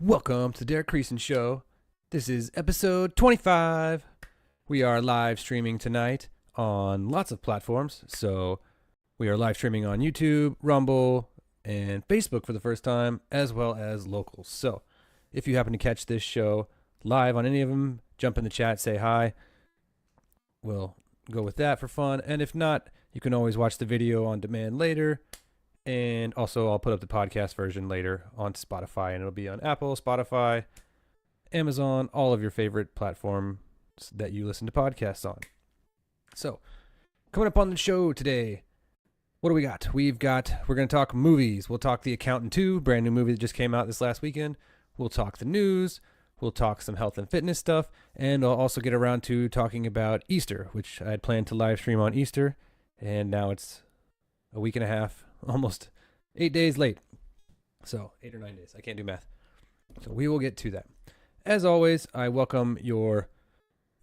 Welcome to the Derek Creason Show. This is episode 25. We are live streaming tonight on lots of platforms. So we are live streaming on YouTube, Rumble, and Facebook for the first time, as well as locals. So if you happen to catch this show live on any of them, jump in the chat, say hi. We'll go with that for fun. And if not, you can always watch the video on demand later. And also, I'll put up the podcast version later on Spotify, and it'll be on Apple, Spotify, Amazon, all of your favorite platforms that you listen to podcasts on. So, coming up on the show today, what do we got? We're going to talk movies. We'll talk The Accountant 2, brand new movie that just came out this last weekend. We'll talk the news. We'll talk some health and fitness stuff. And I'll also get around to talking about Easter, which I had planned to live stream on Easter. And now it's a week and a half. Almost 8 days late. So 8 or 9 days. I can't do math. So we will get to that. As always, I welcome your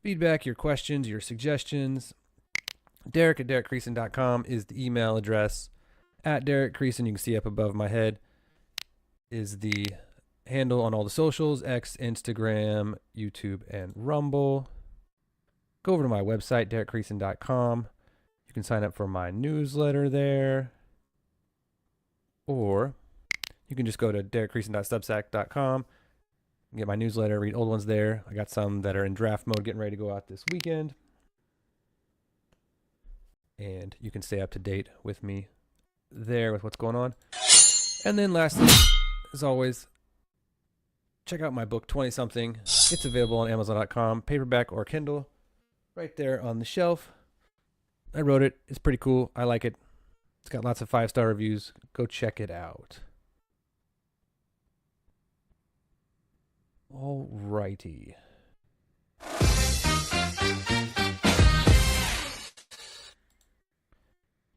feedback, your questions, your suggestions. Derek at DerekCreason.com is the email address. At Derek Creason, you can see up above my head, is the handle on all the socials, X, Instagram, YouTube, and Rumble. Go over to my website, DerekCreason.com. You can sign up for my newsletter there. Or you can just go to derekcreason.substack.com and get my newsletter, read old ones there. I got some that are in draft mode getting ready to go out this weekend. And you can stay up to date with me there with what's going on. And then lastly, as always, check out my book, 20-something. It's available on Amazon.com, paperback or Kindle, right there on the shelf. I wrote it. It's pretty cool. I like it. It's got lots of 5-star reviews. Go check it out. Alrighty.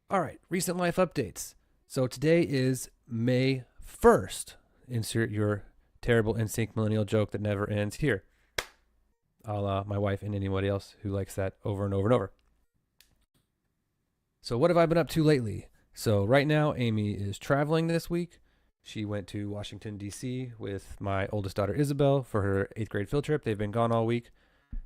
Alright, recent life updates. So today is May 1st. Insert your terrible NSYNC millennial joke that never ends here. A la my wife and anybody else who likes that over and over and over. So what have I been up to lately? So right now, Amy is traveling this week. She went to Washington, D.C. with my oldest daughter, Isabel, for her 8th grade field trip. They've been gone all week.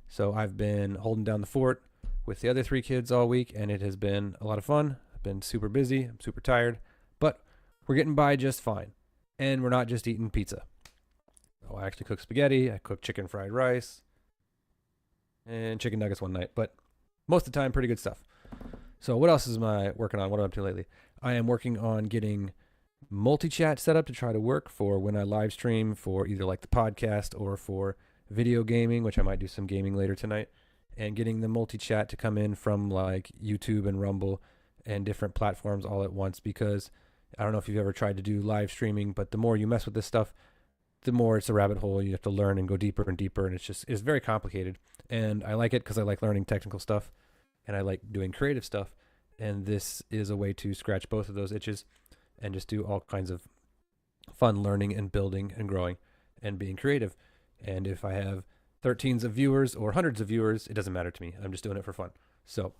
So I've been holding down the fort with the other 3 kids all week, and it has been a lot of fun. I've been super busy. I'm super tired. But we're getting by just fine. And we're not just eating pizza. Oh, I actually cooked spaghetti. I cooked chicken fried rice. And chicken nuggets one night. But most of the time, pretty good stuff. So what else am I working on? What am I up to lately? I am working on getting multi-chat set up to try to work for when I live stream for either like the podcast or for video gaming, which I might do some gaming later tonight, and getting the multi-chat to come in from like YouTube and Rumble and different platforms all at once, because I don't know if you've ever tried to do live streaming, but the more you mess with this stuff, the more it's a rabbit hole. You have to learn and go deeper and deeper, and it's very complicated. And I like it because I like learning technical stuff. And I like doing creative stuff, and this is a way to scratch both of those itches and just do all kinds of fun learning and building and growing and being creative. And if I have 13s of viewers or hundreds of viewers, it doesn't matter to me. I'm just doing it for fun. So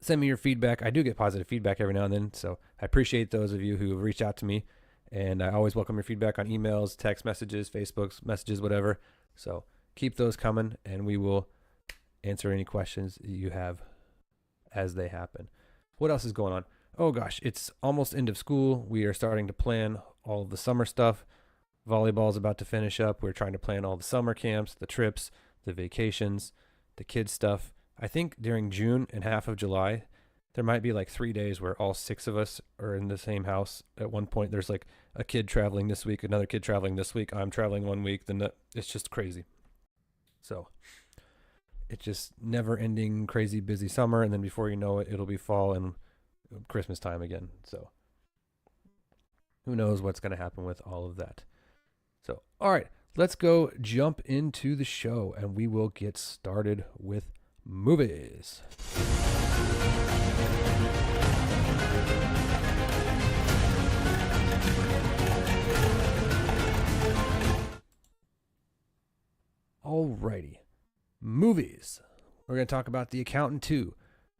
send me your feedback. I do get positive feedback every now and then, so I appreciate those of you who have reached out to me, and I always welcome your feedback on emails, text messages, Facebook messages, whatever. So keep those coming, and we will answer any questions you have as they happen. What else is going on? Oh gosh, it's almost end of school. We are starting to plan all of the summer stuff. Volleyball is about to finish up. We're trying to plan all the summer camps, the trips, the vacations, the kids stuff. I think during June and half of July, there might be like 3 days where all 6 of us are in the same house. At one point, there's like a kid traveling this week, another kid traveling this week. I'm traveling one week. It's just crazy. So it's just never-ending, crazy, busy summer, and then before you know it, it'll be fall and Christmas time again. So who knows what's going to happen with all of that. So, all right, let's go jump into the show, and we will get started with movies. Alrighty. Movies. We're going to talk about The Accountant 2.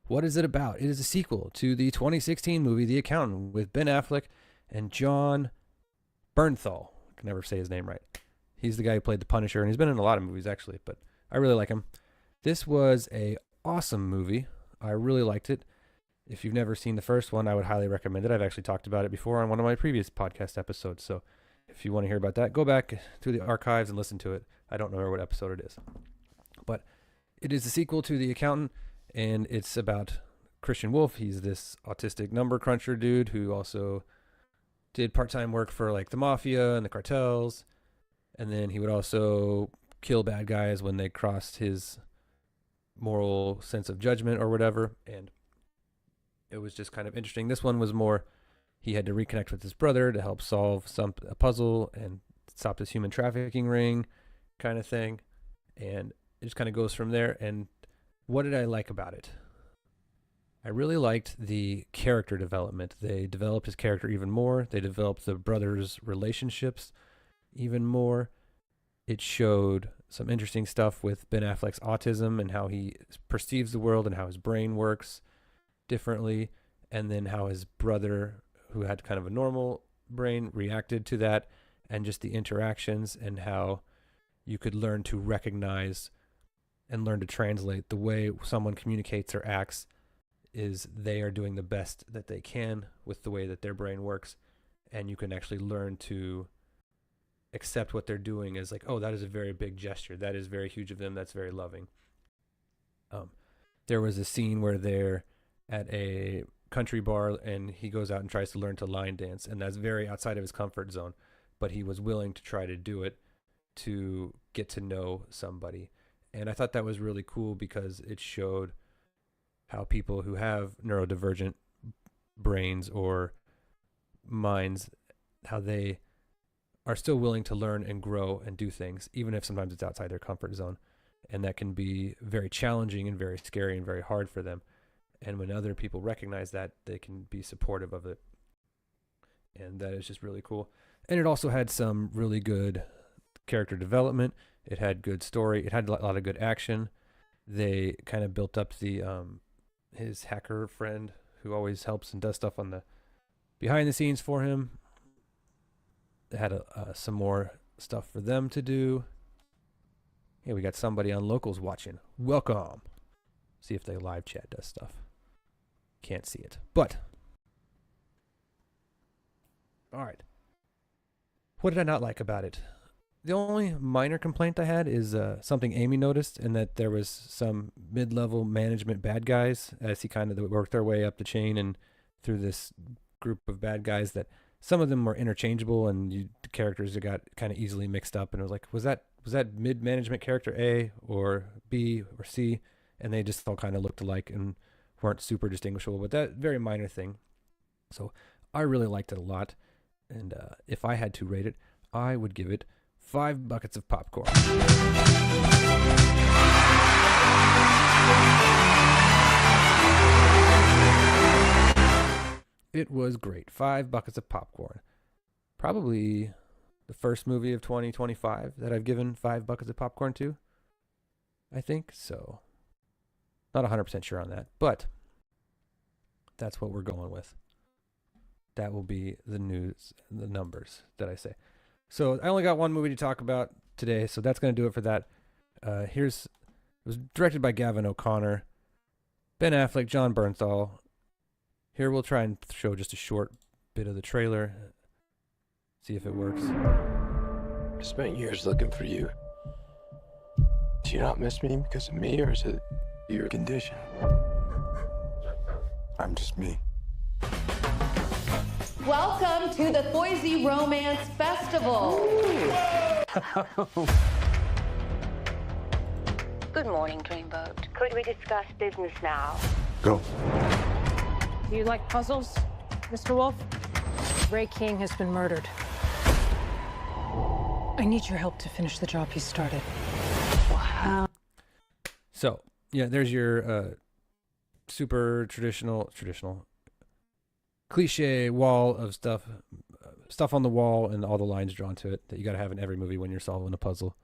What is it about? It is a sequel to the 2016 movie The Accountant with Ben Affleck and Jon Bernthal. I can never say his name right. He's the guy who played the Punisher, and he's been in a lot of movies actually, but I really like him. This was a awesome movie. I really liked it. If you've never seen the first one, I would highly recommend it. I've actually talked about it before on one of my previous podcast episodes. So if you want to hear about that, go back through the archives and listen to it. I don't remember what episode it is. But it is a sequel to The Accountant, and it's about Christian Wolf. He's this autistic number cruncher dude who also did part-time work for like the mafia and the cartels. And then he would also kill bad guys when they crossed his moral sense of judgment or whatever. And it was just kind of interesting. This one was more, he had to reconnect with his brother to help solve a puzzle and stop this human trafficking ring kind of thing. And it just kind of goes from there. And what did I like about it? I really liked the character development. They developed his character even more. They developed the brothers' relationships even more. It showed some interesting stuff with Ben Affleck's autism and how he perceives the world and how his brain works differently, and then how his brother, who had kind of a normal brain, reacted to that, and just the interactions and how you could learn to recognize and learn to translate the way someone communicates or acts is they are doing the best that they can with the way that their brain works, and you can actually learn to accept what they're doing as like, oh, that is a very big gesture. That is very huge of them. That's very loving. There was a scene where they're at a country bar and he goes out and tries to learn to line dance, and that's very outside of his comfort zone, but he was willing to try to do it to get to know somebody. And I thought that was really cool because it showed how people who have neurodivergent brains or minds, how they are still willing to learn and grow and do things, even if sometimes it's outside their comfort zone. And that can be very challenging and very scary and very hard for them. And when other people recognize that, they can be supportive of it. And that is just really cool. And it also had some really good character development. It had good story. It had a lot of good action. They kind of built up the his hacker friend who always helps and does stuff on the behind the scenes for him. They had some more stuff for them to do. Hey, we got somebody on Locals watching. Welcome. See if they live chat does stuff. Can't see it. But, all right. What did I not like about it? The only minor complaint I had is something Amy noticed, in that there was some mid-level management bad guys as he kind of worked their way up the chain and through this group of bad guys, that some of them were interchangeable and the characters got kind of easily mixed up, and it was like, was that mid-management character A or B or C? And they just all kind of looked alike and weren't super distinguishable, but that very minor thing. So I really liked it a lot, and if I had to rate it, I would give it 5 buckets of popcorn. It was great. 5 buckets of popcorn. Probably the first movie of 2025 that I've given 5 buckets of popcorn to, I think. So, not 100% sure on that, but that's what we're going with. That will be the numbers that I say. So I only got one movie to talk about today, so that's going to do it for that. It was directed by Gavin O'Connor, Ben Affleck, John Bernthal. Here we'll try and show just a short bit of the trailer, see if it works. I spent years looking for you. Do you not miss me because of me, or is it your condition? I'm just me. Welcome to the Thoisy Romance Festival. Good morning, Dreamboat. Could we discuss business now? Go. Do you like puzzles, Mr. Wolf? Ray King has been murdered. I need your help to finish the job he started. Wow. So, yeah, there's your super traditional cliche wall of stuff on the wall and all the lines drawn to it that you got to have in every movie when you're solving a puzzle.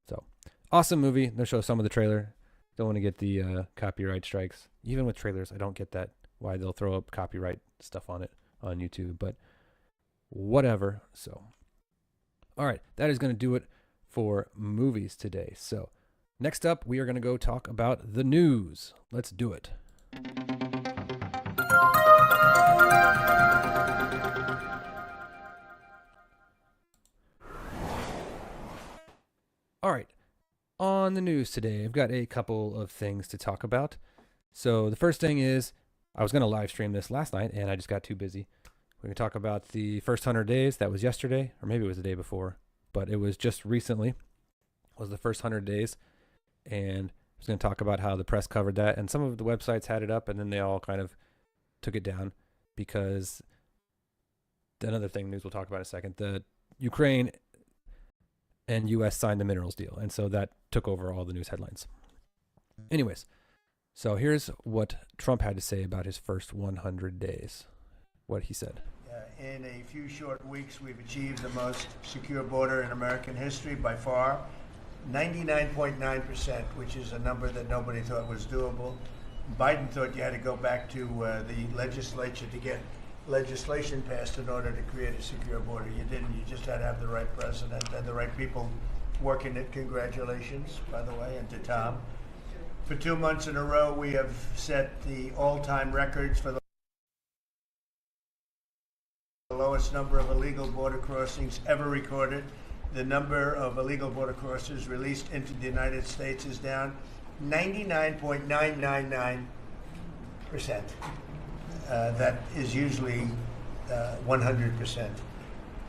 So, awesome movie. They'll show some of the trailer. Don't want to get the copyright strikes. Even with trailers, I don't get that, why they'll throw up copyright stuff on it on YouTube, but whatever. So, all right, that is going to do it for movies today. So next up, we are going to go talk about the news. Let's do it. All right. On the news today, I've got a couple of things to talk about. So the first thing is, I was going to live stream this last night, and I just got too busy. We're going to talk about the first 100 days. That was yesterday, or maybe it was the day before, but it was just recently. Was the first 100 days, and I was going to talk about how the press covered that, and some of the websites had it up, and then they all kind of took it down because another thing news we'll talk about in a second, the Ukraine and U.S. signed the minerals deal, and so that took over all the news headlines. Anyways, so here's what Trump had to say about his first 100 days, what he said. In a few short weeks, we've achieved the most secure border in American history by far, 99.9%, which is a number that nobody thought was doable. Biden thought you had to go back to the legislature to get legislation passed in order to create a secure border. You didn't. You just had to have the right president and the right people working it. Congratulations, by the way, and to Tom. For 2 months in a row, we have set the all-time records for the lowest number of illegal border crossings ever recorded. The number of illegal border crossers released into the United States is down 99.999%. That is usually 100%.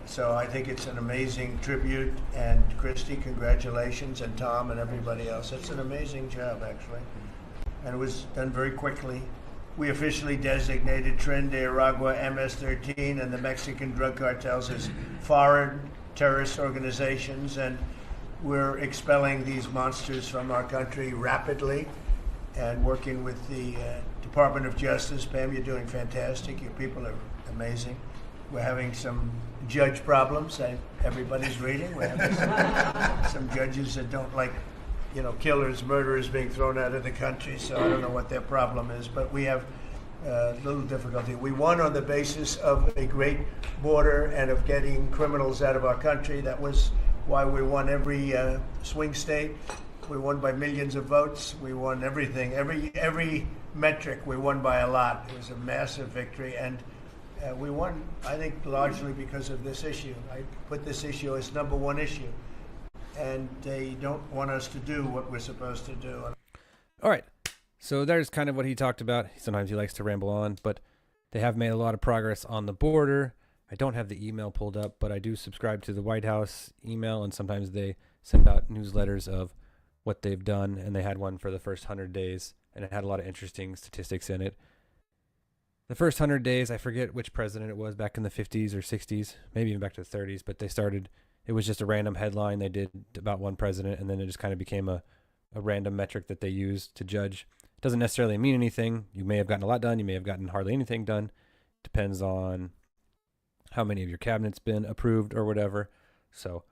So I think it's an amazing tribute. And Christy, congratulations, and Tom and everybody else. It's an amazing job, actually. And it was done very quickly. We officially designated Tren de Aragua, MS-13, and the Mexican drug cartels as foreign terrorist organizations, and we're expelling these monsters from our country rapidly and working with the Department of Justice. Pam, you're doing fantastic. Your people are amazing. We're having some judge problems. Everybody's reading. We're having some judges that don't like, killers, murderers being thrown out of the country. So I don't know what their problem is, but we have little difficulty. We won on the basis of a great border and of getting criminals out of our country. That was why we won every swing state. We won by millions of votes. We won everything. Every metric we won by a lot. It was a massive victory, and we won, I think, largely because of this issue. I put this issue as number one issue, and they don't want us to do what we're supposed to do. All right. So there's kind of what he talked about. Sometimes he likes to ramble on, but they have made a lot of progress on the border. I don't have the email pulled up, but I do subscribe to the White House email, and sometimes they send out newsletters of what they've done, and they had one for the first 100 days, and it had a lot of interesting statistics in it. The first 100 days, I forget which president it was back in the 50s or 60s, maybe even back to the 30s, but they started, it was just a random headline they did about one president, and then it just kind of became a random metric that they used to judge. It doesn't necessarily mean anything. You may have gotten a lot done. You may have gotten hardly anything done. Depends on how many of your cabinet's been approved or whatever. So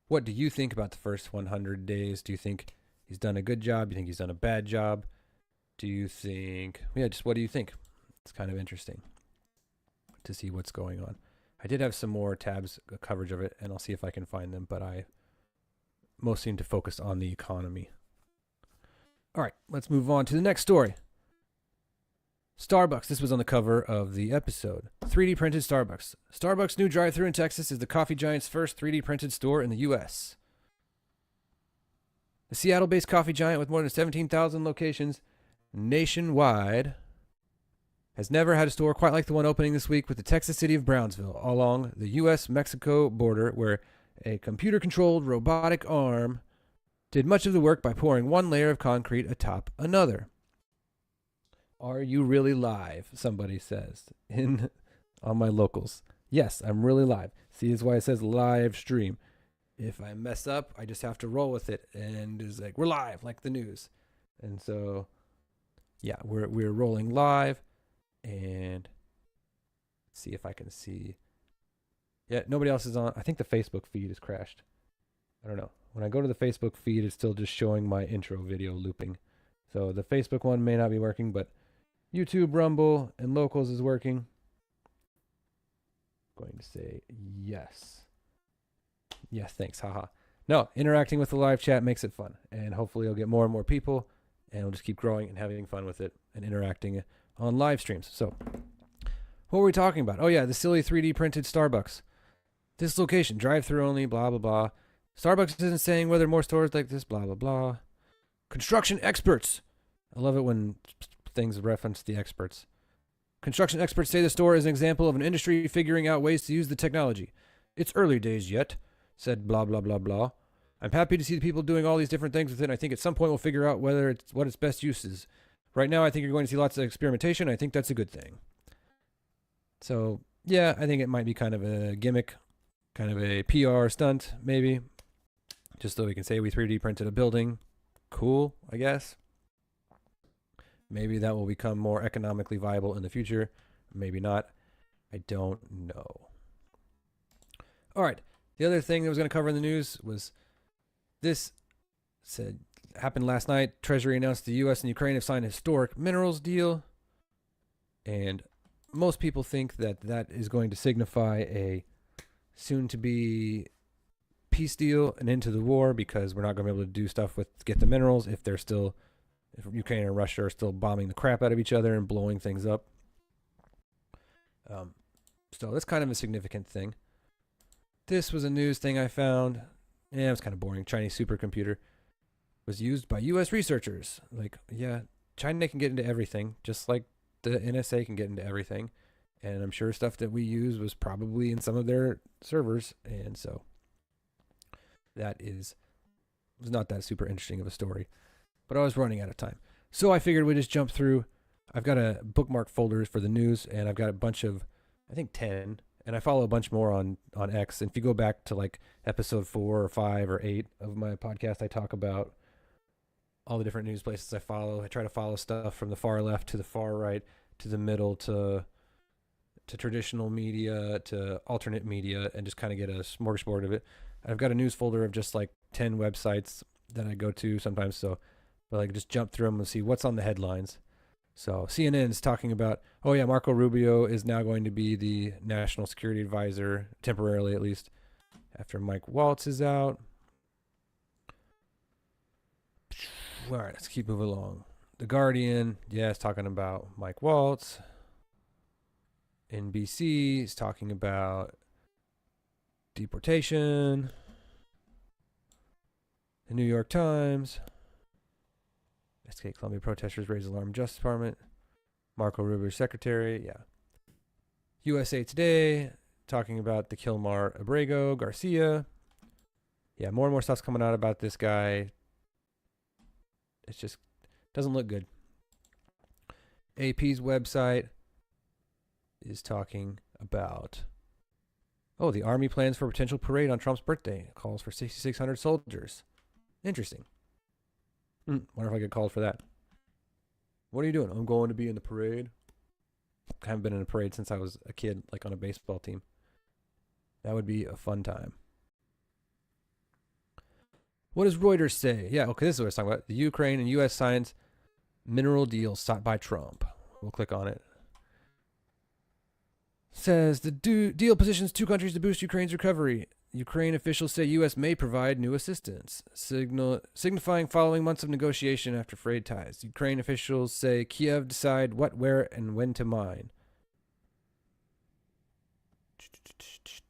what do you think about the first 100 days? Do you think he's done a good job? Do you think he's done a bad job? Do you think, just what do you think? It's kind of interesting to see what's going on. I did have some more tabs coverage of it, and I'll see if I can find them, but I most seem to focus on the economy. All right, let's move on to the next story. Starbucks. This was on the cover of the episode. 3D printed Starbucks. Starbucks' new drive-thru in Texas is the coffee giant's first 3D printed store in the U.S. The Seattle-based coffee giant with more than 17,000 locations nationwide has never had a store quite like the one opening this week with the Texas city of Brownsville along the U.S.-Mexico border, where a computer-controlled robotic arm did much of the work by pouring one layer of concrete atop another. Are you really live? Somebody says on my locals. Yes, I'm really live. See, that's why it says live stream. If I mess up, I just have to roll with it, and it's like we're live, like the news. And so, yeah, we're rolling live, and let's see if I can see. Yeah, nobody else is on. I think the Facebook feed is crashed. I don't know. When I go to the Facebook feed, it's still just showing my intro video looping. So the Facebook one may not be working, but YouTube, Rumble, and Locals is working. I'm going to say yes. Yes, thanks. Haha. no, interacting with the live chat makes it fun. And hopefully you'll get more and more people, and we'll just keep growing and having fun with it and interacting on live streams. So what were we talking about? Oh, yeah, the silly 3D printed Starbucks. This location, drive-through only, blah, blah, blah. Starbucks isn't saying whether more stores like this, blah, blah, blah. Construction experts. I love it when things reference the experts. Construction experts say the store is an example of an industry figuring out ways to use the technology. It's early days yet, said blah, blah, blah, blah. I'm happy to see the people doing all these different things with it. I think at some point we'll figure out what its best use is. Right now, I think you're going to see lots of experimentation. I think that's a good thing. So, yeah, I think it might be kind of a gimmick, kind of a PR stunt, maybe. Just so we can say we 3D printed a building. Cool, I guess. Maybe that will become more economically viable in the future. Maybe not. I don't know. All right. The other thing that was going to cover in the news was this happened last night. Treasury announced the U.S. and Ukraine have signed a historic minerals deal. And most people think that that is going to signify a soon-to-be peace deal and end to the war, because we're not going to be able to do stuff with get the minerals if Ukraine and Russia are still bombing the crap out of each other and blowing things up. So that's kind of a significant thing. This was a news thing I found. Yeah, it was kind of boring. Chinese supercomputer was used by U.S. researchers. Like, yeah, China can get into everything, just like the NSA can get into everything. And I'm sure stuff that we use was probably in some of their servers. And so that was not that super interesting of a story. But I was running out of time. So I figured we'd just jump through. I've got a bookmark folders for the news, and I've got a bunch of, I think 10, and I follow a bunch more on X. And if you go back to like episode 4 or 5 or 8 of my podcast, I talk about all the different news places I follow. I try to follow stuff from the far left to the far right, to the middle, to traditional media, to alternate media, and just kind of get a smorgasbord of it. I've got a news folder of just like 10 websites that I go to sometimes, so but like just jump through them and see what's on the headlines. So CNN's talking about, oh yeah, Marco Rubio is now going to be the national security advisor, temporarily at least, after Mike Waltz is out. All right, let's keep moving along. The Guardian, yeah, is talking about Mike Waltz. NBC is talking about deportation. The New York Times. SK Columbia protesters raise alarm Justice Department. Marco Rubio's secretary, yeah. USA Today, talking about the Kilmar Abrego Garcia. Yeah, more and more stuff's coming out about this guy. It just doesn't look good. AP's website is talking about, oh, the Army plans for a potential parade on Trump's birthday. It calls for 6,600 soldiers. Interesting. Wonder if I get called for that. What are you doing? I'm going to be in the parade. I haven't been in a parade since I was a kid, like on a baseball team. That would be a fun time. What does Reuters say? Yeah, okay, this is what I was talking about. The Ukraine and U.S. signs mineral deal sought by Trump. We'll click on it. Says the deal positions two countries to boost Ukraine's recovery. Ukraine officials say U.S. may provide new assistance, signifying following months of negotiation after frayed ties. Ukraine officials say Kiev decide what, where, and when to mine.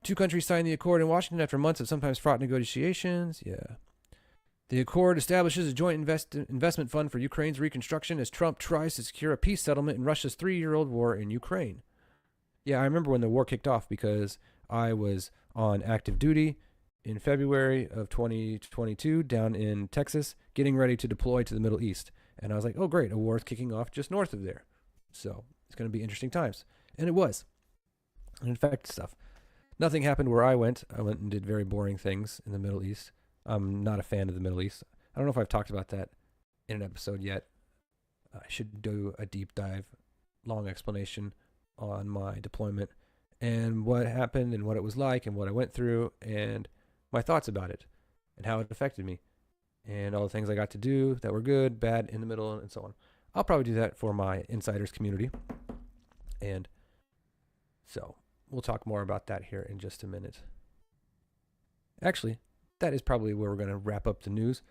Two countries signed the accord in Washington after months of sometimes fraught negotiations. Yeah. The accord establishes a joint investment fund for Ukraine's reconstruction as Trump tries to secure a peace settlement in Russia's 3-year-old war in Ukraine. Yeah, I remember when the war kicked off because I was on active duty in February of 2022 down in Texas, getting ready to deploy to the Middle East. And I was like, oh, great, a war is kicking off just north of there. So it's going to be interesting times. And it was. And in fact, stuff. Nothing happened where I went. I went and did very boring things in the Middle East. I'm not a fan of the Middle East. I don't know if I've talked about that in an episode yet. I should do a deep dive, long explanation on my deployment and what happened and what it was like and what I went through and my thoughts about it and how it affected me and all the things I got to do that were good, bad, in the middle, and so on. I'll probably do that for my insiders community. And so we'll talk more about that here in just a minute. Actually, that is probably where we're going to wrap up the news.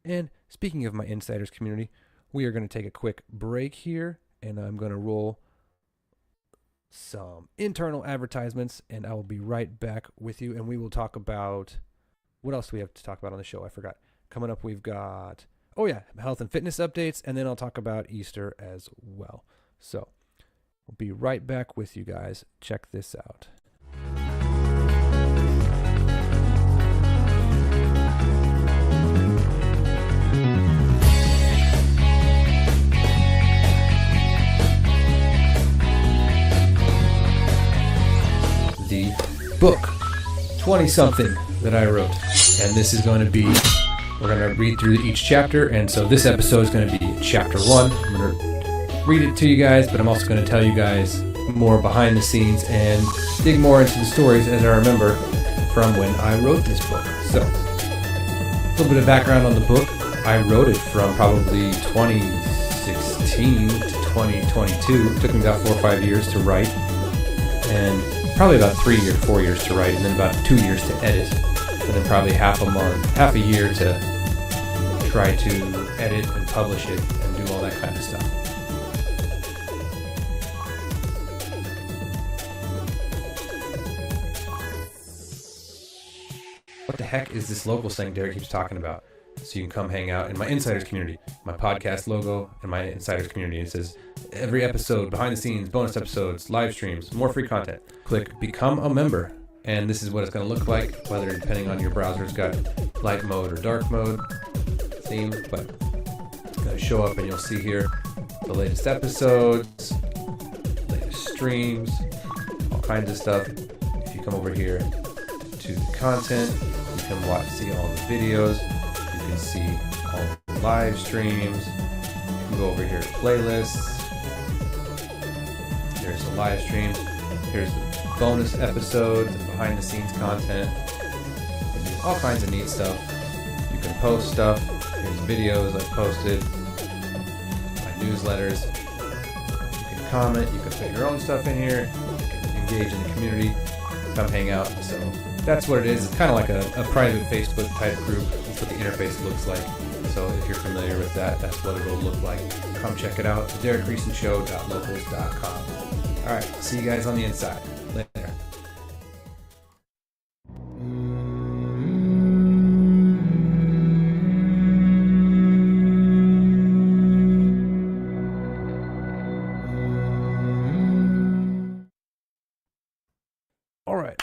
And speaking of my insiders community, we are going to take a quick break here, and I'm going to roll some internal advertisements, and I will be right back with you, and we will talk about, what else do we have to talk about on the show? I forgot. Coming up, we've got, health and fitness updates, and then I'll talk about Easter as well. So we'll be right back with you guys. Check this out. The book 20-something that I wrote, and this is going to be, we're going to read through each chapter, and so this episode is going to be chapter 1. I'm going to read it to you guys, but I'm also going to tell you guys more behind the scenes and dig more into the stories as I remember from when I wrote this book. So a little bit of background on the book. I wrote it from probably 2016 to 2022. It took me about 4 or 5 years to write, and probably about 3 or 4 years to write, and then about 2 years to edit, and then probably half a year to try to edit and publish it and do all that kind of stuff. What the heck is this local thing Derek keeps talking about? So you can come hang out in my insiders community, my podcast logo, and my insiders community. It says every episode, behind the scenes, bonus episodes, live streams, more free content. Click become a member, and this is what it's going to look like, whether depending on your browser's got light mode or dark mode theme, but it's going to show up and you'll see here the latest episodes, latest streams, all kinds of stuff. If you come over here to the content, you can see all the videos. You can see all the live streams. You can go over here to playlists. Here's the live streams. Here's the bonus episodes and behind the scenes content. You can do all kinds of neat stuff. You can post stuff. Here's videos I've posted. My newsletters. You can comment. You can put your own stuff in here. You can engage in the community. Come hang out. So that's what it is. It's kind of like a private Facebook type group. That's what the interface looks like. So if you're familiar with that, that's what it will look like. Come check it out. DerekReasonShow.locals.com. All right. See you guys on the inside. Later. All right.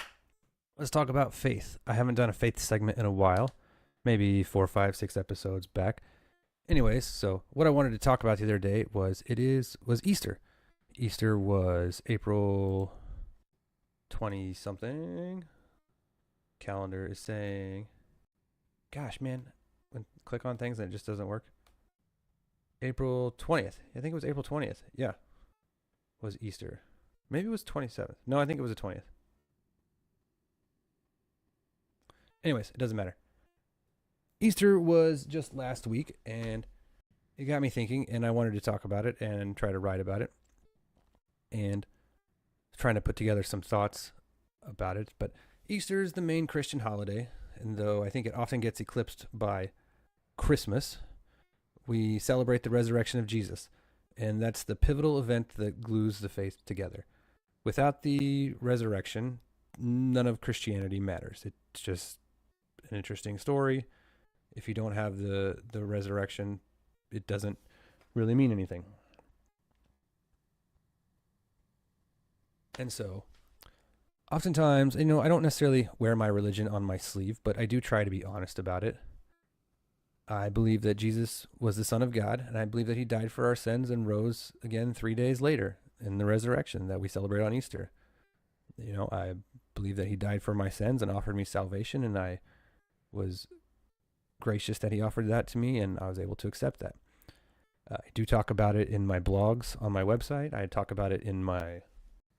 Let's talk about faith. I haven't done a faith segment in a while, maybe 4, 5, 6 episodes back. Anyways, so what I wanted to talk about the other day was Easter. Easter was April 20-something. Calendar is saying, gosh, man, when click on things and it just doesn't work. April 20th. I think it was April 20th. Yeah, was Easter. Maybe it was 27th. No, I think it was the 20th. Anyways, it doesn't matter. Easter was just last week, and it got me thinking, and I wanted to talk about it and try to write about it, and trying to put together some thoughts about it. But Easter is the main Christian holiday, and though I think it often gets eclipsed by Christmas, we celebrate the resurrection of Jesus, and that's the pivotal event that glues the faith together. Without the resurrection, none of Christianity matters. It's just an interesting story. If you don't have the resurrection, it doesn't really mean anything. And so, oftentimes, I don't necessarily wear my religion on my sleeve, but I do try to be honest about it. I believe that Jesus was the Son of God, and I believe that he died for our sins and rose again 3 days later in the resurrection that we celebrate on Easter. I believe that he died for my sins and offered me salvation, and I was gracious that he offered that to me, and I was able to accept that. I do talk about it in my blogs on my website. I talk about it in my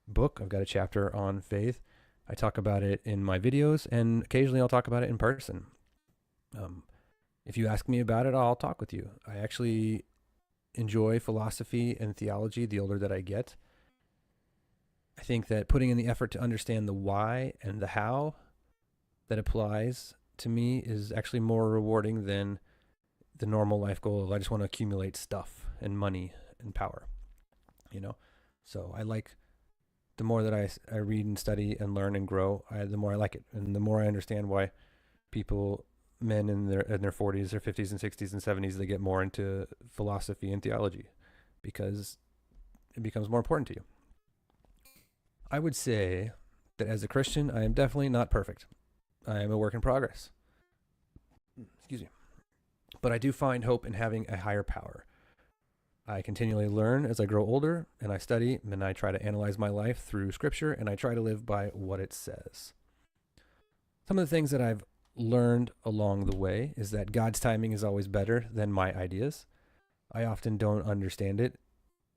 book. I've got a chapter on faith. I talk about it in my videos, and occasionally I'll talk about it in person. If you ask me about it, I'll talk with you. I actually enjoy philosophy and theology the older that I get. I think that putting in the effort to understand the why and the how that applies to me is actually more rewarding than the normal life goal of I just want to accumulate stuff and money and power, you know? So I like, the more that I read and study and learn and grow, the more I like it. And the more I understand why people, men in their 40s or 50s and 60s and 70s, they get more into philosophy and theology because it becomes more important to you. I would say that as a Christian, I am definitely not perfect. I am a work in progress. Excuse me. But I do find hope in having a higher power. I continually learn as I grow older, and I study, and I try to analyze my life through Scripture, and I try to live by what it says. Some of the things that I've learned along the way is that God's timing is always better than my ideas. I often don't understand it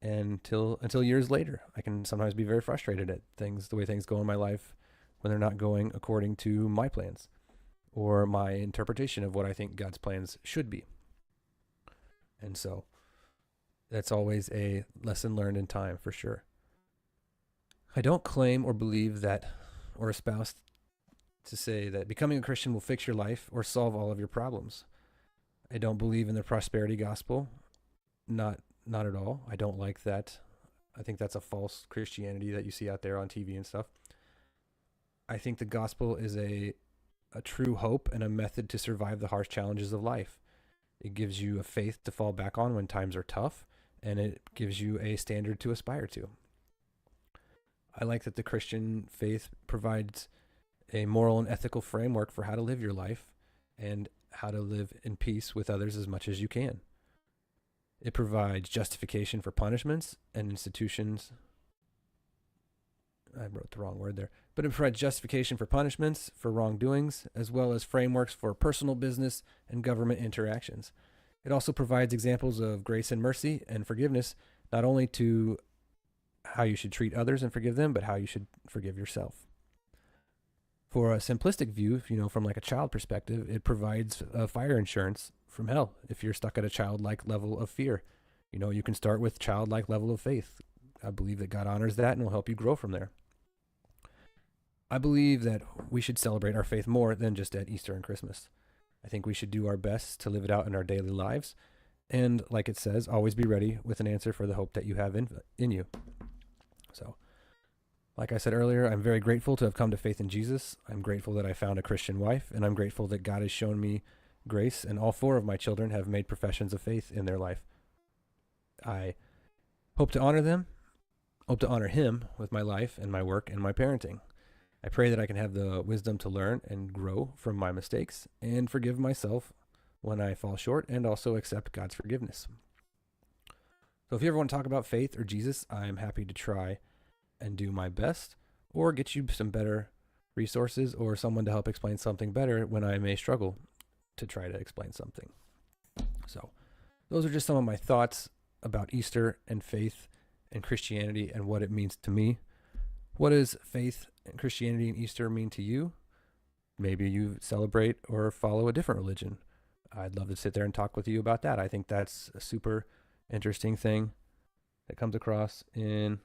until years later. I can sometimes be very frustrated at the way things go in my life when they're not going according to my plans or my interpretation of what I think God's plans should be. And so that's always a lesson learned in time, for sure. I don't claim or believe that, or espouse to say that becoming a Christian will fix your life or solve all of your problems. I don't believe in the prosperity gospel. Not at all. I don't like that. I think that's a false Christianity that you see out there on TV and stuff. I think the gospel is a true hope and a method to survive the harsh challenges of life. It gives you a faith to fall back on when times are tough, and it gives you a standard to aspire to. I like that the Christian faith provides a moral and ethical framework for how to live your life and how to live in peace with others as much as you can. It provides justification for punishments and institutions. I wrote the wrong word there. But it provides justification for punishments for wrongdoings, as well as frameworks for personal business and government interactions. It also provides examples of grace and mercy and forgiveness, not only to how you should treat others and forgive them, but how you should forgive yourself. For a simplistic view, from like a child perspective, it provides fire insurance from hell if you're stuck at a childlike level of fear. You can start with childlike level of faith. I believe that God honors that and will help you grow from there. I believe that we should celebrate our faith more than just at Easter and Christmas. I think we should do our best to live it out in our daily lives. And like it says, always be ready with an answer for the hope that you have in you. So, like I said earlier, I'm very grateful to have come to faith in Jesus. I'm grateful that I found a Christian wife, and I'm grateful that God has shown me grace, and all 4 of my children have made professions of faith in their life. I hope to honor them, hope to honor Him with my life and my work and my parenting. I pray that I can have the wisdom to learn and grow from my mistakes and forgive myself when I fall short, and also accept God's forgiveness. So if you ever want to talk about faith or Jesus, I'm happy to try and do my best, or get you some better resources or someone to help explain something better when I may struggle to try to explain something. So those are just some of my thoughts about Easter and faith and Christianity and what it means to me. What does faith and Christianity and Easter mean to you? Maybe you celebrate or follow a different religion. I'd love to sit there and talk with you about that. I think that's a super interesting thing that comes across in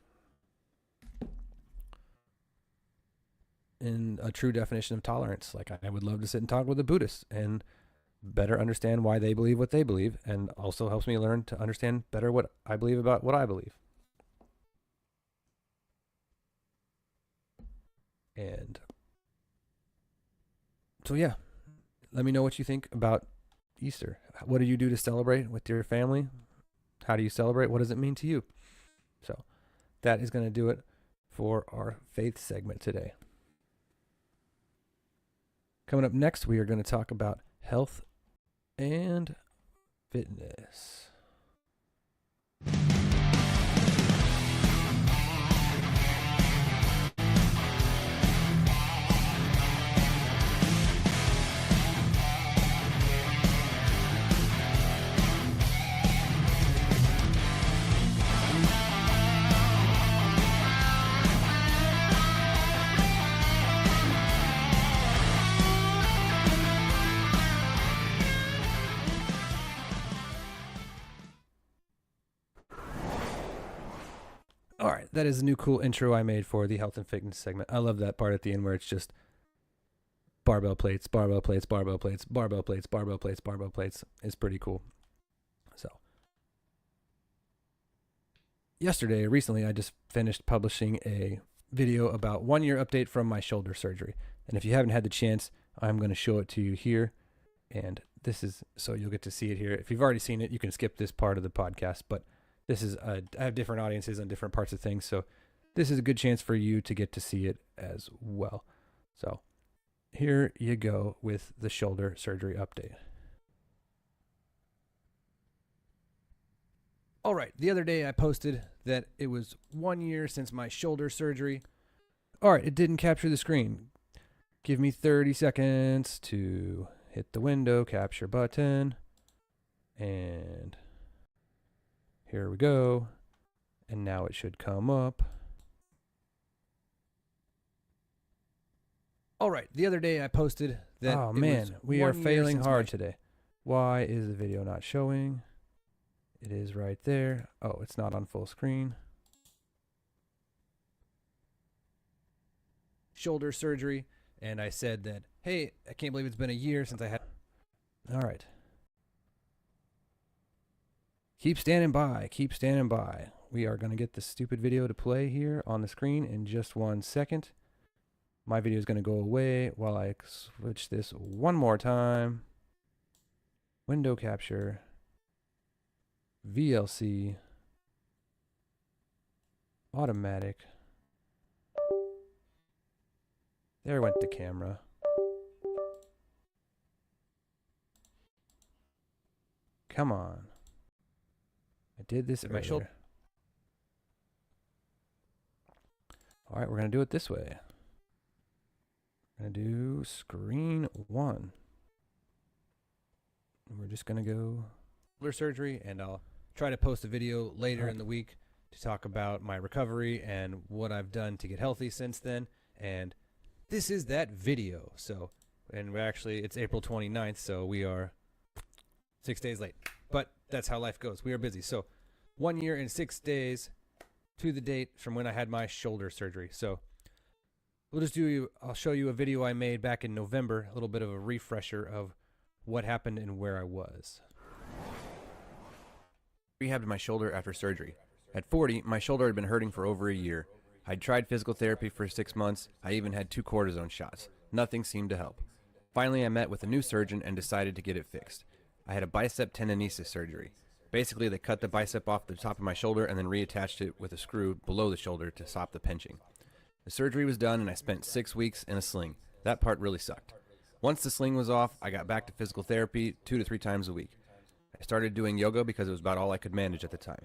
a true definition of tolerance. Like, I would love to sit and talk with a Buddhist and better understand why they believe what they believe, and also helps me learn to understand better what I believe about what I believe. And so, yeah, let me know what you think about Easter. What do you do to celebrate with your family? How do you celebrate? What does it mean to you? So that is going to do it for our faith segment today. Coming up next, we are going to talk about health and fitness. All right, that is a new cool intro I made for the health and fitness segment. I love that part at the end where it's just barbell plates, barbell plates, barbell plates, barbell plates, barbell plates, barbell plates. It's pretty cool. So recently, I just finished publishing a video about 1 year update from my shoulder surgery. And if you haven't had the chance, I'm going to show it to you here. And this is, so you'll get to see it here. If you've already seen it, you can skip this part of the podcast, but this is, I have different audiences on different parts of things. So this is a good chance for you to get to see it as well. So here you go with the shoulder surgery update. All right, the other day I posted that it was 1 year since my shoulder surgery. All right, it didn't capture the screen. Give me 30 seconds to hit the window capture button. And here we go. And now it should come up. All right, the other day I posted that. Oh man, we are failing hard today. Why is the video not showing? It is right there. Oh, it's not on full screen. Shoulder surgery. And I said that, hey, I can't believe it's been a year since I had. All right. Keep standing by. Keep standing by. We are going to get this stupid video to play here on the screen in just 1 second. My video is going to go away while I switch this one more time. Window capture. VLC. Automatic. There went the camera. Come on. I did this earlier. My shoulder. All right, we're going to do it this way. I'm going to do screen 1. And we're just going to go shoulder surgery, and I'll try to post a video later in the week to talk about my recovery and what I've done to get healthy since then. And this is that video. So, and we're actually, it's April 29th, so we are 6 days late. But that's how life goes. We are busy. So 1 year and 6 days to the date from when I had my shoulder surgery. So we'll just I'll show you a video I made back in November, a little bit of a refresher of what happened and where I was. Rehabbed my shoulder after surgery. At 40, my shoulder had been hurting for over a year. I'd tried physical therapy for 6 months. I even had 2 cortisone shots. Nothing seemed to help. Finally, I met with a new surgeon and decided to get it fixed. I had a bicep tendinosis surgery. Basically, they cut the bicep off the top of my shoulder and then reattached it with a screw below the shoulder to stop the pinching. The surgery was done and I spent 6 weeks in a sling. That part really sucked. Once the sling was off, I got back to physical therapy 2 to 3 times a week. I started doing yoga because it was about all I could manage at the time.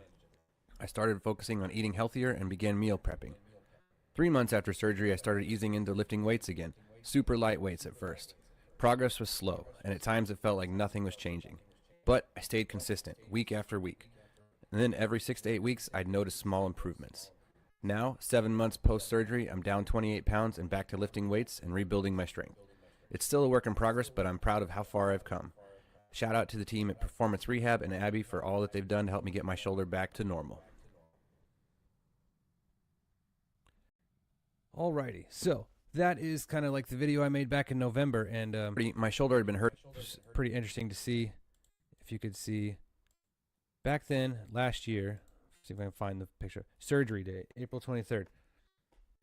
I started focusing on eating healthier and began meal prepping. 3 months after surgery, I started easing into lifting weights again, super light weights at first. Progress was slow, and at times it felt like nothing was changing. But I stayed consistent, week after week. And then every 6 to 8 weeks, I'd notice small improvements. Now, 7 months post-surgery, I'm down 28 pounds and back to lifting weights and rebuilding my strength. It's still a work in progress, but I'm proud of how far I've come. Shout out to the team at Performance Rehab and Abby for all that they've done to help me get my shoulder back to normal. Alrighty, so that is kind of like the video I made back in November, and my shoulder had been hurt. It was pretty interesting to see, if you could see. Back then, last year, see if I can find the picture. Surgery day, April 23rd.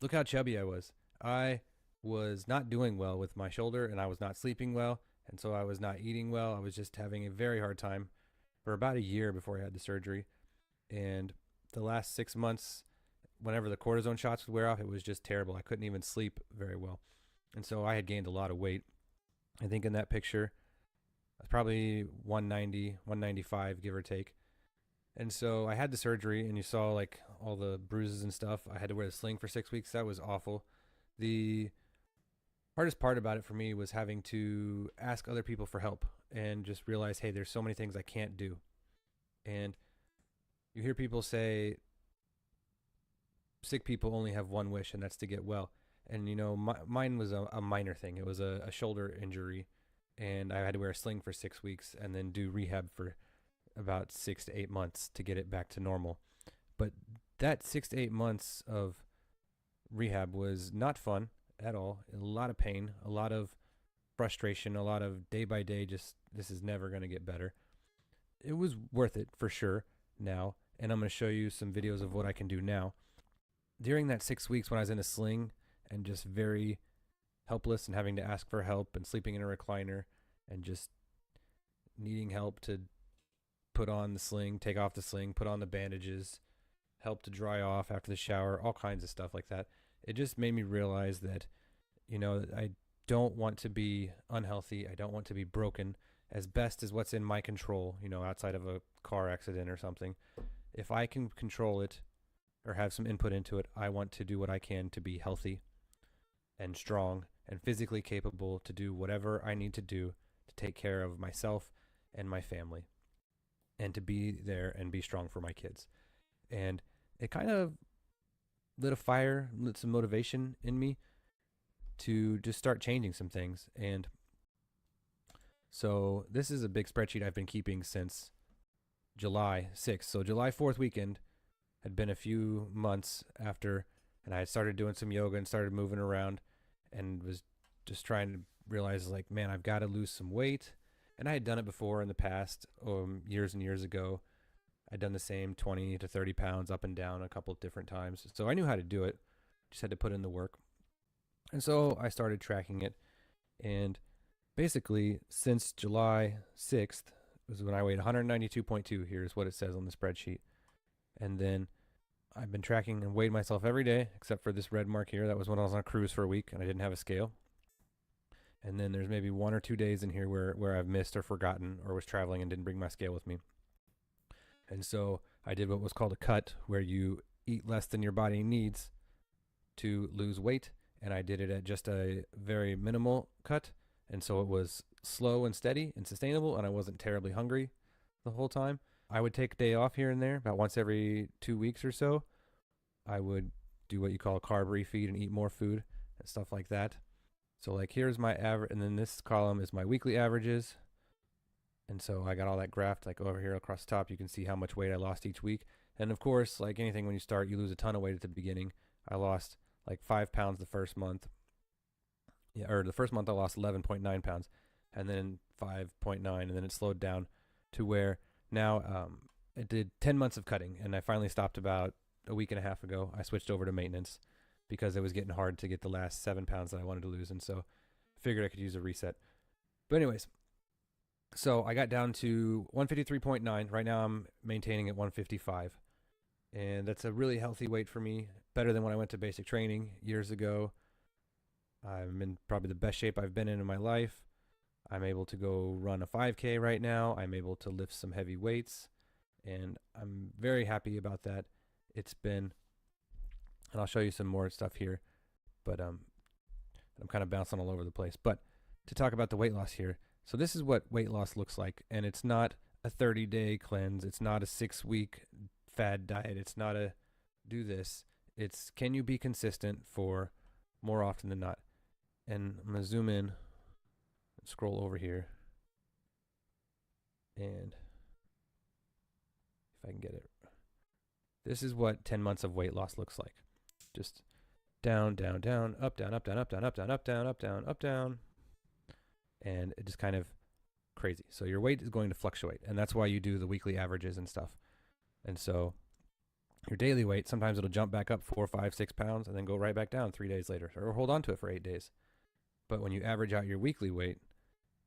Look how chubby I was. I was not doing well with my shoulder, and I was not sleeping well, and so I was not eating well. I was just having a very hard time for about a year before I had the surgery. And the last 6 months, whenever the cortisone shots would wear off, it was just terrible. I couldn't even sleep very well. And so I had gained a lot of weight. I think in that picture, I was probably 190, 195, give or take. And so I had the surgery, and you saw like all the bruises and stuff. I had to wear the sling for 6 weeks. That was awful. The hardest part about it for me was having to ask other people for help and just realize, hey, there's so many things I can't do. And you hear people say, sick people only have one wish, and that's to get well. And, you know, mine was a minor thing. It was a shoulder injury, and I had to wear a sling for 6 weeks and then do rehab for about 6 to 8 months to get it back to normal. But that 6 to 8 months of rehab was not fun at all. A lot of pain, a lot of frustration, a lot of day by day, just this is never going to get better. It was worth it for sure now, and I'm going to show you some videos of what I can do now. During that 6 weeks when I was in a sling and just very helpless and having to ask for help and sleeping in a recliner and just needing help to put on the sling, take off the sling, put on the bandages, help to dry off after the shower, all kinds of stuff like that. It just made me realize that, I don't want to be unhealthy. I don't want to be broken, as best as what's in my control, outside of a car accident or something. If I can control it or have some input into it, I want to do what I can to be healthy and strong and physically capable to do whatever I need to do to take care of myself and my family and to be there and be strong for my kids. And it kind of lit a fire, lit some motivation in me to just start changing some things. And so this is a big spreadsheet I've been keeping since July 6th. So July 4th weekend had been a few months after, and I had started doing some yoga and started moving around and was just trying to realize, like, man, I've got to lose some weight. And I had done it before in the past, years and years ago. I'd done the same 20 to 30 pounds up and down a couple of different times. So I knew how to do it, just had to put in the work. And so I started tracking it. And basically, since July 6th was when I weighed 192.2. Here's what it says on the spreadsheet. And then I've been tracking and weighed myself every day, except for this red mark here. That was when I was on a cruise for a week and I didn't have a scale. And then there's maybe 1 or 2 days in here where I've missed or forgotten or was traveling and didn't bring my scale with me. And so I did what was called a cut, where you eat less than your body needs to lose weight. And I did it at just a very minimal cut. And so it was slow and steady and sustainable, and I wasn't terribly hungry the whole time. I would take a day off here and there, about once every 2 weeks or so. I would do what you call a carb refeed and eat more food and stuff like that. So like here's my average, and then this column is my weekly averages. And so I got all that graphed, like over here across the top. You can see how much weight I lost each week. And of course, like anything, when you start, you lose a ton of weight at the beginning. I lost like 5 pounds the first month. Yeah, or the first month I lost 11.9 pounds, and then 5.9, and then it slowed down to where now I did 10 months of cutting, and I finally stopped about a week and a half ago. I switched over to maintenance because it was getting hard to get the last 7 pounds that I wanted to lose, and so I figured I could use a reset. But anyways, so I got down to 153.9. Right now I'm maintaining at 155, and that's a really healthy weight for me, better than when I went to basic training years ago. I'm in probably the best shape I've been in my life. I'm able to go run a 5K right now. I'm able to lift some heavy weights, and I'm very happy about that. It's been, and I'll show you some more stuff here, but I'm kind of bouncing all over the place. But to talk about the weight loss here, so this is what weight loss looks like, and it's not a 30-day cleanse. It's not a 6-week fad diet. It's not a do this. It's can you be consistent for more often than not? And I'm going to zoom in and scroll over here. And if I can get it. This is what 10 months of weight loss looks like. Just down, down, down, up, down, up, down, up, down, up, down, up, down, up, down, up, down. And it just kind of crazy. So your weight is going to fluctuate. And that's why you do the weekly averages and stuff. And so your daily weight, sometimes it'll jump back up 4, 5, 6 pounds and then go right back down 3 days later, or hold on to it for 8 days. But when you average out your weekly weight,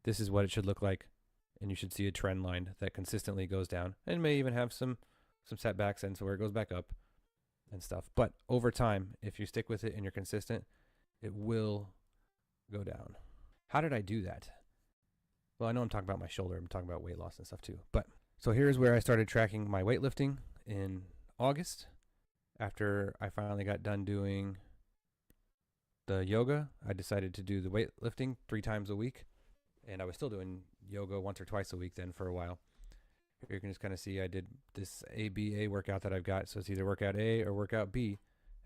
this is what it should look like. And you should see a trend line that consistently goes down and may even have some setbacks and so where it goes back up and stuff. But over time, if you stick with it and you're consistent, it will go down. How did I do that? Well, I know I'm talking about my shoulder. I'm talking about weight loss and stuff too. But so here's where I started tracking my weightlifting in August. After I finally got done doing the yoga, I decided to do the weightlifting 3 times a week. And I was still doing yoga once or twice a week then for a while. Here you can just kind of see I did this ABA workout that I've got. So it's either workout A or workout B.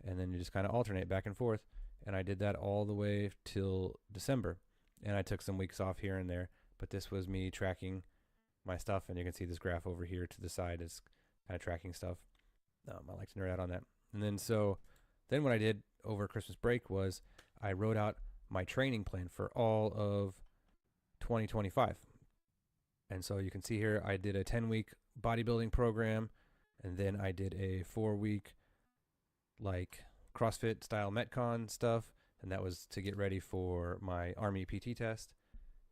And then you just kind of alternate back and forth. And I did that all the way till December. And I took some weeks off here and there. But this was me tracking my stuff. And you can see this graph over here to the side is kind of tracking stuff. I like to nerd out on that. And then what I did over Christmas break was I wrote out my training plan for all of 2025. And so you can see here, I did a 10-week bodybuilding program, and then I did a 4-week like CrossFit style Metcon stuff, and that was to get ready for my Army PT test,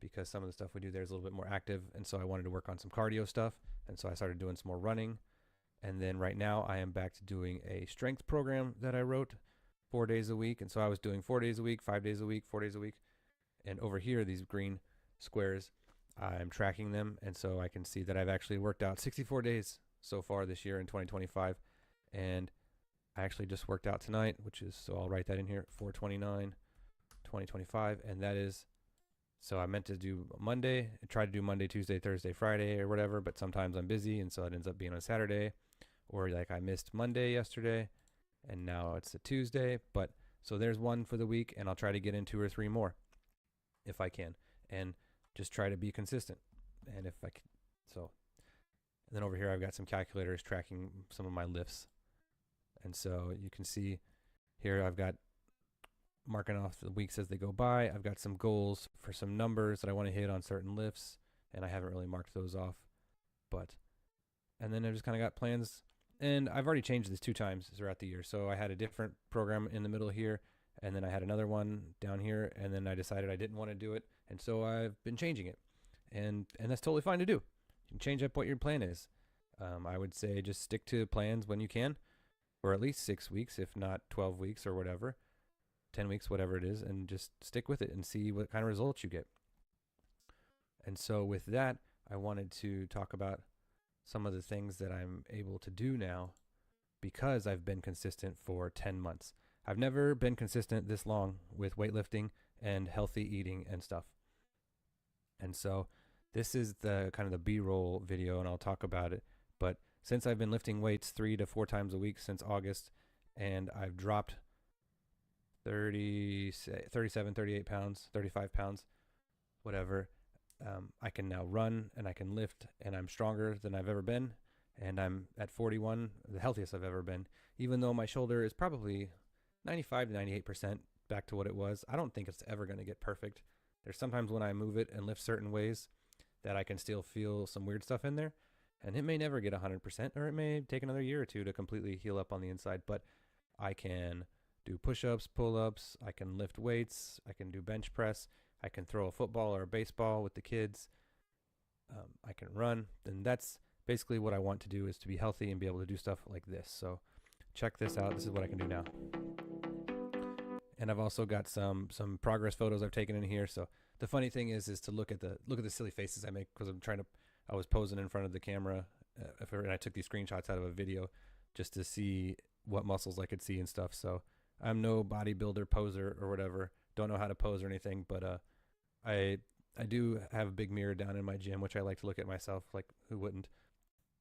because some of the stuff we do there is a little bit more active, and so I wanted to work on some cardio stuff, and so I started doing some more running. And then right now I am back to doing a strength program that I wrote 4 days a week, and so I was doing 4 days a week, 5 days a week, 4 days a week. And over here, these green squares, I'm tracking them, and so I can see that I've actually worked out 64 days so far this year in 2025. And I actually just worked out tonight, which is, so I'll write that in here, 4/29/2025, and that is, so I meant to do Monday, I tried to do Monday, Tuesday, Thursday, Friday, or whatever, but sometimes I'm busy, and so it ends up being on Saturday, or like I missed Monday yesterday, and now it's a Tuesday. But so there's one for the week, and I'll try to get in 2 or 3 more if I can, and just try to be consistent. And if I can, so, and then over here I've got some calculators tracking some of my lifts. And so you can see here I've got marking off the weeks as they go by. I've got some goals for some numbers that I want to hit on certain lifts, and I haven't really marked those off. But, and then I've just kind of got plans, and I've already changed this 2 times throughout the year. So I had a different program in the middle here, and then I had another one down here, and then I decided I didn't want to do it, and so I've been changing it. And that's totally fine to do. You can change up what your plan is. I would say just stick to plans when you can, or at least 6 weeks, if not 12 weeks or whatever, 10 weeks, whatever it is, and just stick with it and see what kind of results you get. And so with that, I wanted to talk about some of the things that I'm able to do now because I've been consistent for 10 months. I've never been consistent this long with weightlifting and healthy eating and stuff. And so this is the kind of the B-roll video, and I'll talk about it. But since I've been lifting weights 3 to 4 times a week since August, and I've dropped 37, 38 pounds, 35 pounds, whatever, I can now run and I can lift, and I'm stronger than I've ever been. And I'm at 41, the healthiest I've ever been, even though my shoulder is probably 95 to 98% back to what it was. I don't think it's ever going to get perfect. There's sometimes when I move it and lift certain ways that I can still feel some weird stuff in there. And it may never get 100%, or it may take another year or 2 to completely heal up on the inside. But I can do push-ups, pull-ups, I can lift weights, I can do bench press, I can throw a football or a baseball with the kids, I can run. And that's basically what I want to do, is to be healthy and be able to do stuff like this. So check this out. This is what I can do now. And I've also got some progress photos I've taken in here. So the funny thing is to look at the silly faces I make, because I was posing in front of the camera, and I took these screenshots out of a video just to see what muscles I could see and stuff. So I'm no bodybuilder poser or whatever. Don't know how to pose or anything, but I do have a big mirror down in my gym, which I like to look at myself. Like, who wouldn't?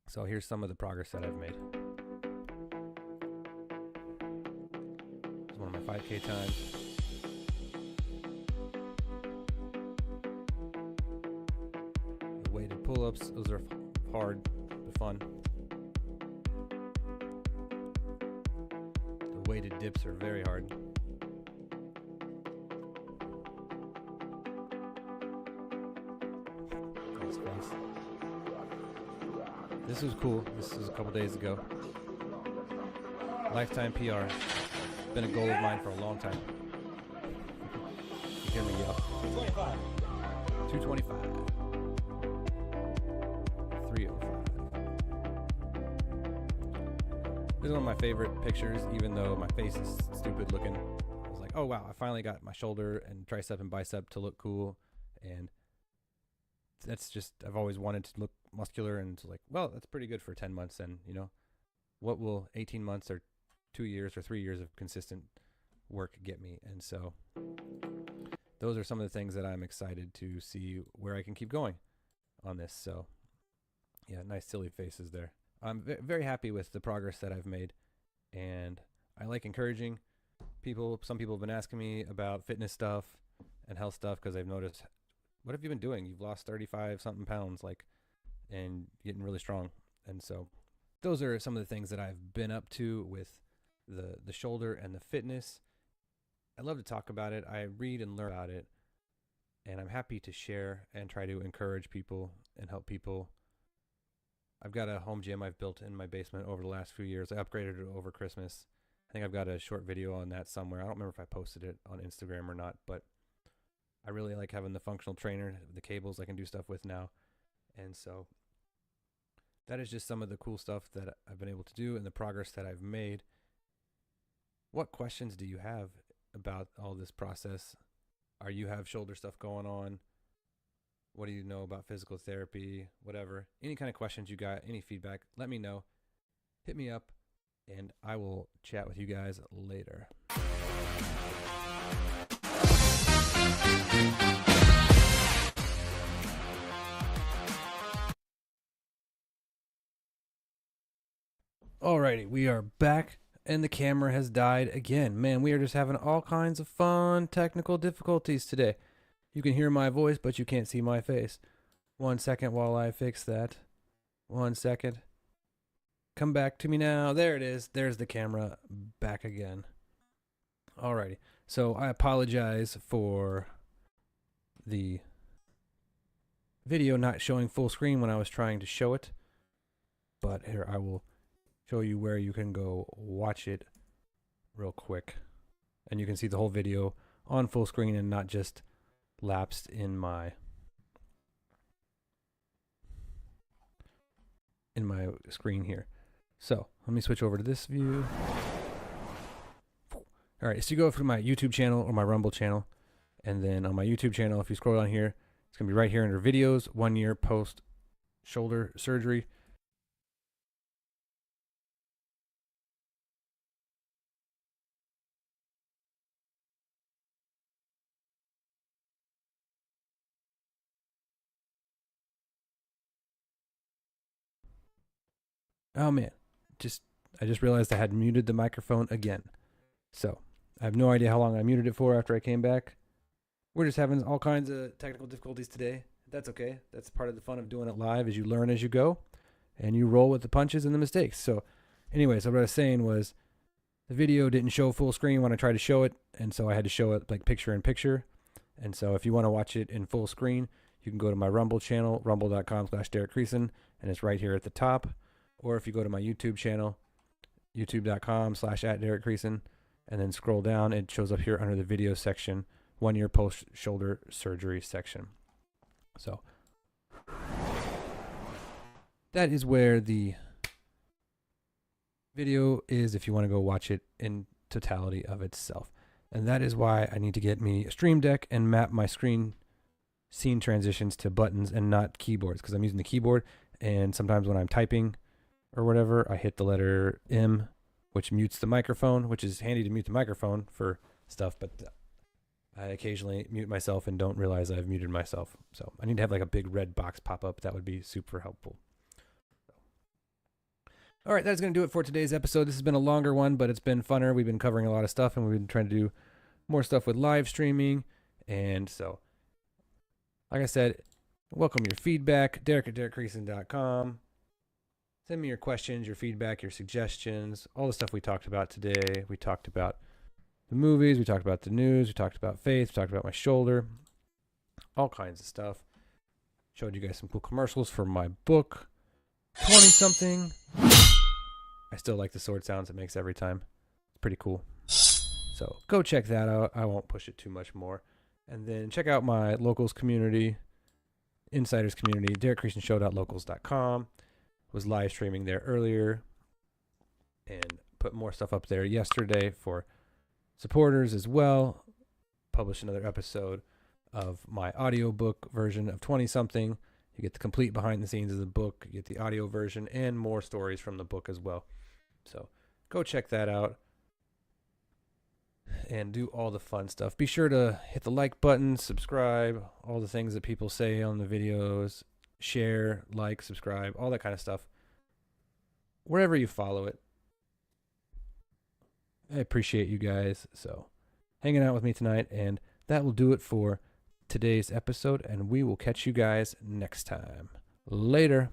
So here's some of the progress that I've made. It's one of my 5K times. The weighted pull-ups, those are hard but fun. The weighted dips are very hard. That's fast. This was cool. This was a couple days ago. Lifetime PR. Been a goal of mine for a long time. You hear me yell. 225. 305. This is one of my favorite pictures, even though my face is stupid looking. I was like, oh wow, I finally got my shoulder and tricep and bicep to look cool. And that's just, I've always wanted to look muscular, and it's like, well, that's pretty good for 10 months. And what will 18 months or 2 years or 3 years of consistent work get me? And so those are some of the things that I'm excited to see where I can keep going on this. So yeah, nice silly faces there. I'm very happy with the progress that I've made, and I like encouraging people. Some people have been asking me about fitness stuff and health stuff because they've noticed, what have you been doing? You've lost 35 something pounds, and getting really strong. And so those are some of the things that I've been up to with the shoulder and the fitness. I love to talk about it. I read and learn about it. and I'm happy to share and try to encourage people and help people. I've got a home gym I've built in my basement over the last few years. I upgraded it over Christmas. I think I've got a short video on that somewhere. I don't remember if I posted it on Instagram or not, but I really like having the functional trainer, the cables I can do stuff with now. And so that is just some of the cool stuff that I've been able to do and the progress that I've made. What questions do you have about all this process? Are you have shoulder stuff going on? What do you know about physical therapy? Whatever. Any kind of questions you got, any feedback, let me know. Hit me up, and I will chat with you guys later. Alrighty, we are back, and the camera has died again. Man, we are just having all kinds of fun technical difficulties today. You can hear my voice, but you can't see my face. 1 second while I fix that. 1 second. Come back to me now. There it is. There's the camera back again. Alrighty. So I apologize for the video not showing full screen when I was trying to show it. But here I will show you where you can go watch it real quick. And you can see the whole video on full screen and not just lapsed in my screen here. So let me switch over to this view. All right, so you go through my YouTube channel or my Rumble channel, and then on my YouTube channel, if you scroll down here, it's gonna be right here under videos, 1 year post shoulder surgery. Oh man, I just realized I had muted the microphone again. So I have no idea how long I muted it for after I came back. We're just having all kinds of technical difficulties today. That's okay. That's part of the fun of doing it live, is you learn as you go and you roll with the punches and the mistakes. So anyways, what I was saying was the video didn't show full screen when I tried to show it, and so I had to show it like picture in picture. And so if you want to watch it in full screen, you can go to my Rumble channel, rumble.com/Derek Creason, and it's right here at the top. Or if you go to my YouTube channel, youtube.com/@Derek Creason, and then scroll down, it shows up here under the video section, 1 year post shoulder surgery section. So that is where the video is if you want to go watch it in totality of itself. And that is why I need to get me a Stream Deck and map my scene transitions to buttons and not keyboards, because I'm using the keyboard, and sometimes when I'm typing or whatever, I hit the letter M, which mutes the microphone, which is handy to mute the microphone for stuff, but I occasionally mute myself and don't realize I've muted myself. So I need to have like a big red box pop up. That would be super helpful. All right, that's going to do it for today's episode. This has been a longer one, but it's been funner. We've been covering a lot of stuff, and we've been trying to do more stuff with live streaming. And so, like I said, welcome your feedback, Derek@DerekCreason.com. Send me your questions, your feedback, your suggestions, all the stuff we talked about today. We talked about the movies, we talked about the news, we talked about faith, we talked about my shoulder, all kinds of stuff. Showed you guys some cool commercials for my book, 20-something. I still like the sword sounds it makes every time. It's pretty cool. So go check that out. I won't push it too much more. And then check out my locals community, insiders community, DerekCreasonShow.locals.com. Was live streaming there earlier and put more stuff up there yesterday for supporters as well. Published another episode of my audiobook version of 20-something. You get the complete behind the scenes of the book, you get the audio version, and more stories from the book as well. So go check that out and do all the fun stuff. Be sure to hit the like button, subscribe, all the things that people say on the videos. Share, like, subscribe, all that kind of stuff. Wherever you follow it. I appreciate you guys. So, hanging out with me tonight. And that will do it for today's episode. And we will catch you guys next time. Later.